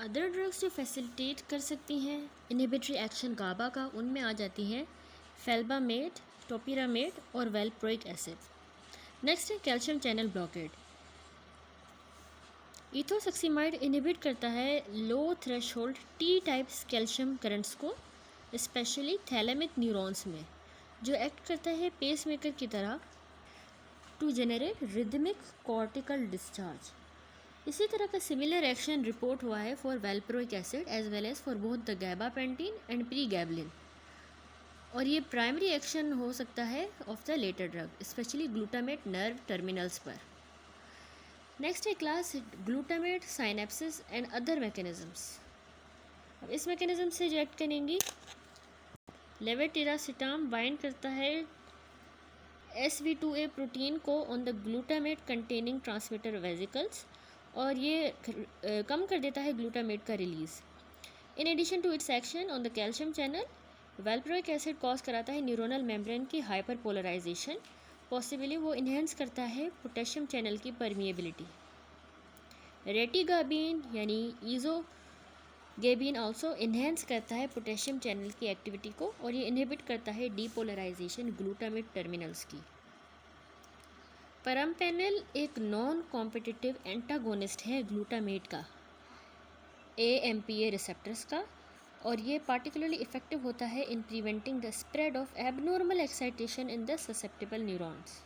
Other drugs जो facilitate कर सकती हैं इनहिबिटरी एक्शन गाबा का, उनमें आ जाती हैं फेल्बामेट, टोपिरामेट और वेलप्रोइक एसिड। नेक्स्ट है calcium channel blockade. Ethosuximide inhibit करता है low threshold T types calcium currents को, स्पेशली थैलेमिक न्यूरॉन्स में, जो एक्ट करता है पेसमेकर की तरह to generate rhythmic cortical discharge. इसी तरह का सिमिलर एक्शन रिपोर्ट हुआ है for valproic acid as well as for both the gabapentin and pregabalin, और ये प्राइमरी एक्शन हो सकता है of the latter drug, specially glutamate nerve terminals पर। नेक्स्ट है class glutamate synapses and other mechanisms. अब इस मैकेनिज्म से जो एक्ट करेंगी, लेवेटिरासिटाम बाइंड करता है SV2A प्रोटीन को on the glutamate containing transmitter vesicles, और ये कम कर देता है ग्लूटामेट का release. In addition to its action on the calcium channel, valproic acid cause कराता है न्यूरोनल मेम्ब्रेन की हाइपरपोलराइजेशन, पॉसिबली वो इन्हेंस करता है पोटेशियम चैनल की परमिएबिलिटी। रेटिगाबीन यानी ईजोगेबिन आल्सो इन्हेंस करता है पोटेशियम चैनल की एक्टिविटी को, और ये इनहिबिट करता है डीपोलराइजेशन ग्लूटामेट टर्मिनल्स की। परमपेनिल एक नॉन कॉम्पिटिटिव एंटागोनिस्ट है ग्लूटामेट का, AMPA रिसेप्टर्स का, और ये पार्टिकुलरली इफेक्टिव होता है in preventing the spread of abnormal excitation in the susceptible neurons.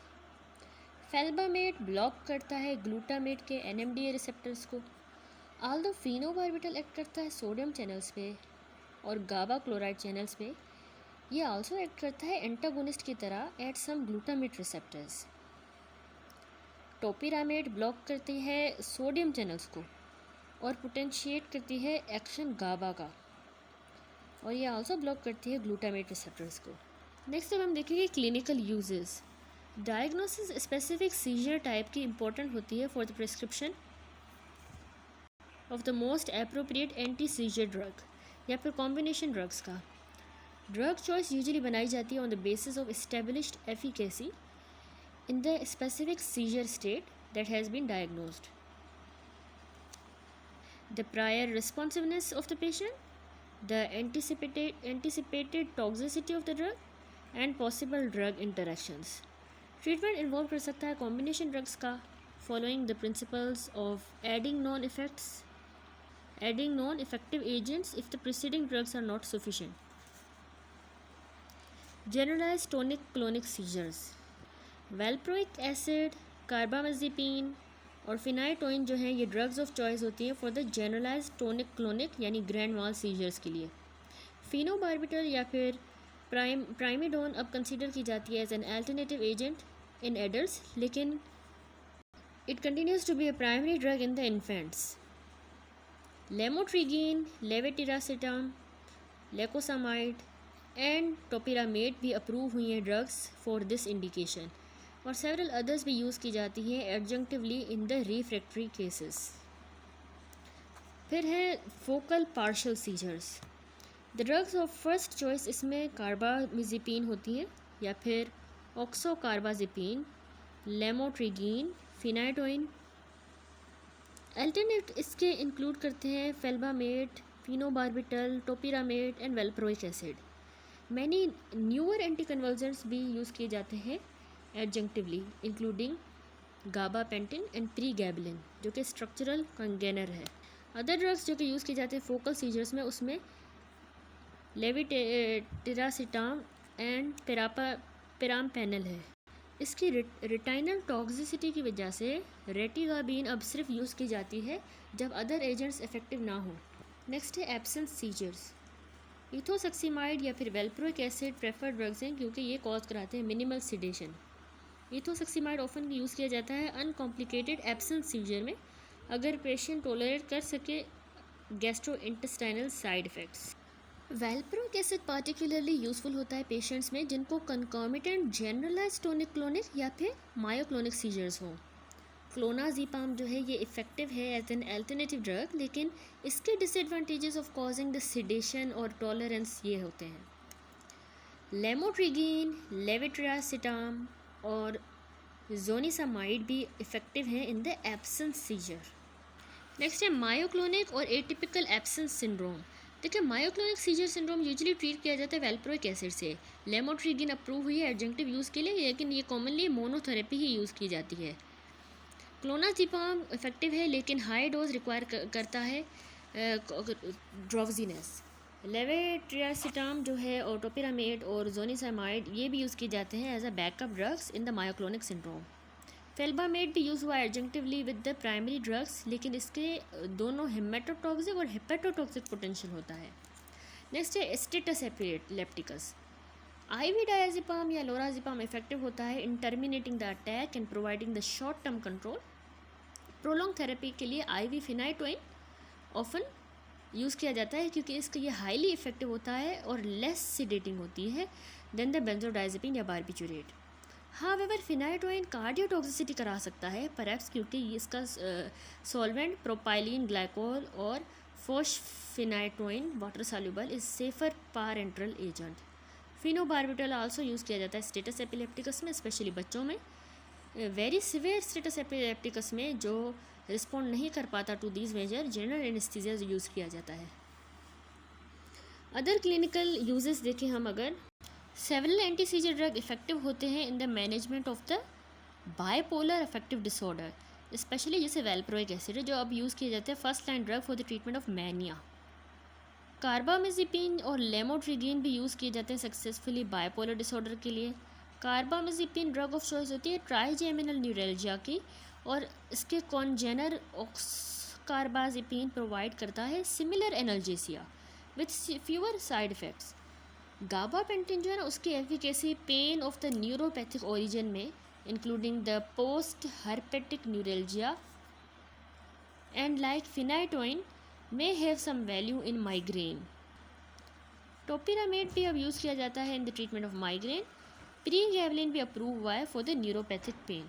Felbamate block करता है ग्लूटामेट के NMDA रिसेप्टर्स को। आल्दो फिनोबार्बिटल एक्ट करता है सोडियम चैनल्स पे और गाबा क्लोराइड चैनल्स पे, ये आल्सो एक्ट करता है एंटागोनिस्ट की तरह at some glutamate receptors. Topiramate block करती है सोडियम चैनल्स को और पोटेंशिएट करती है एक्शन गाबा का, और ये आल्सो ब्लॉक करती है ग्लूटामेट रिसेप्टर्स को। नेक्स्ट अब हम देखेंगे clinical uses. Diagnosis specific seizure type की इंपॉर्टेंट होती है for the prescription of the most appropriate anti seizure drug या फिर कॉम्बिनेशन ड्रग्स का। ड्रग चॉइस यूजुअली बनाई जाती है on the basis of established efficacy in the specific seizure state that has been diagnosed, the prior responsiveness of the patient, the anticipated toxicity of the drug, and possible drug interactions. Treatment involve कर सकता है combination drugs का following the principles of adding non-effective agents if the preceding drugs are not sufficient. Generalized tonic-clonic seizures. Valproic acid, carbamazepine और phenytoin जो हैं, ये drugs of choice होती हैं for the generalize tonic clonic यानी grand mal seizures के लिए। Phenobarbital या फिर प्राइमिडोन अब कंसीडर की जाती है as an alternative agent in adults, लेकिन it continues to be a primary drug in the infants. Lamotrigine, levetiracetam, lacosamide and topiramate भी अप्रूव हुई हैं ड्रग्स फॉर दिस इंडिकेशन, और सेवरल अदर्स भी यूज़ की जाती हैं adjunctively in the refractory cases. फिर है focal partial seizures. The drugs of first choice इसमें कार्बामेज़ेपिन होती हैं या फिर ऑक्सोकार्बाजेपिन, लेमोट्रिगीन, फिनाइटोइन। अल्टरनेट इसके इंक्लूड करते हैं felbamate, phenobarbital, topiramate and valproic acid. Many newer anticonvulsants भी यूज़ किए जाते हैं adjunctively, including gabapentin and pregabalin, जो कि स्ट्रक्चरल कंगेनर है। अदर ड्रग्स जो कि यूज़ किए जाते हैं फोकल सीजर्स में, उसमें लेविटिरासिटाम एंड पेराम्पेनिल है। इसकी रेटाइनल टॉक्सिसिटी की वजह से रेटिगाबीन अब सिर्फ यूज़ की जाती है जब अदर एजेंट्स इफेक्टिव ना हो। नेक्स्ट है एब्सेंस सीजर्स। इथोसक्सीमाइड या फिर वेलप्रोइक एसिड प्रेफर्ड ड्रग्स हैं क्योंकि ये कॉज कराते हैं minimal sedation. Ethosuximide often use किया जाता है अनकॉम्प्लिकेटेड एब्सेंस सीजर में, अगर पेशेंट टॉलरेट कर सके gastrointestinal side effects. वेलप्रोइक acid particularly useful होता है पेशेंट्स में जिनको कंकॉमिटेंट जनरलाइज टोनिक क्लोनिक या फिर मायोक्लोनिक सीजर्स हों। क्लोनाजीपाम जो है ये इफ़ेक्टिव है एज एन अल्टरनेटिव ड्रग, लेकिन इसके disadvantages of causing the sedation और टॉलरेंस ये होते हैं। लेमोट्रिगीन, लेविट्रासिटाम और जोनिसामाइड भी इफ़ेक्टिव हैं in the absence seizure. Next है मायोक्लोनिक और एटिपिकल एब्सेंस सिंड्रोम। देखिए myoclonic seizure syndrome usually treat किया जाता है वैल्प्रोइक एसिड से। लेमोट्रिगिन अप्रूव हुई है एडजंक्टिव यूज़ के लिए, लेकिन ये कॉमनली मोनोथेरेपी ही यूज़ की जाती है। क्लोनाज़ेपाम इफेक्टिव है लेकिन हाई डोज रिक्वायर करता है ड्रोवजीनेस। लेवेट्रियासिटाम जो है और टोपिरामेड और जोनिसामाइड ये भी यूज़ किए जाते हैं as a backup drugs in the myoclonic syndrome. Felbamate भी यूज़ हुआ adjunctively with the primary drugs, लेकिन इसके दोनों हेमेटोटॉक्सिक और हेपेटोटॉक्सिक पोटेंशियल होता है। नेक्स्ट है स्टेटस एपिलेप्टिकस। IV डायज़ेपाम या लोराज़ेपाम इफेक्टिव होता है in terminating the attack and providing the short term control. Prolong therapy के लिए IV फिनाइटोइन ऑफन यूज़ किया जाता है क्योंकि इसका ये हाईली इफेक्टिव होता है और लेस सीडेटिंग होती है देन द बेंजोडाइजेपिन या बारबिचुरेट। हावेवर फिनाइटोइन कार्डियोटॉक्सिसिटी करा सकता है, परहैप्स क्योंकि इसका सॉल्वेंट प्रोपाइलिन ग्लाइकोल और fosphenytoin water soluble is safer parenteral agent. Phenobarbital also use किया जाता है स्टेटस एपिलेप्टिकस में, स्पेशली बच्चों में। वेरी सिवियर स्टेटस एपिलेप्टिकस में जो रिस्पॉन्ड नहीं कर पाता to these measure, general anaesthesia use किया जाता है। अदर क्लिनिकल यूजेस देखें हम अगर, several anti seizure drug effective होते हैं in the management of the bipolar affective disorder, especially जैसे वैल्प्रोइक एसिड जो अब यूज़ किए जाते हैं first line drug for the treatment of mania. Carbamazepine और लेमोट्रिगिन भी यूज़ किए जाते हैं सक्सेसफुली बाइपोलर डिसऑर्डर के लिए। कार्बामेज़ेपिन ड्रग ऑफ चॉइस होती है ट्राइजेमिनल न्यूरल्जिया की, और इसके कॉन्जेनर ऑक्सकार्बाजेपिन प्रोवाइड करता है similar analgesia with fewer side effects. Gabapentin जो है ना उसकी efficacy pain of the neuropathic origin में, including the post herpetic neuralgia and like phenytoin may have some value in migraine. Topiramate भी अब यूज़ किया जाता है in the treatment of migraine. Pregabalin भी अप्रूव हुआ है फॉर द न्यूरोपैथिक पेन।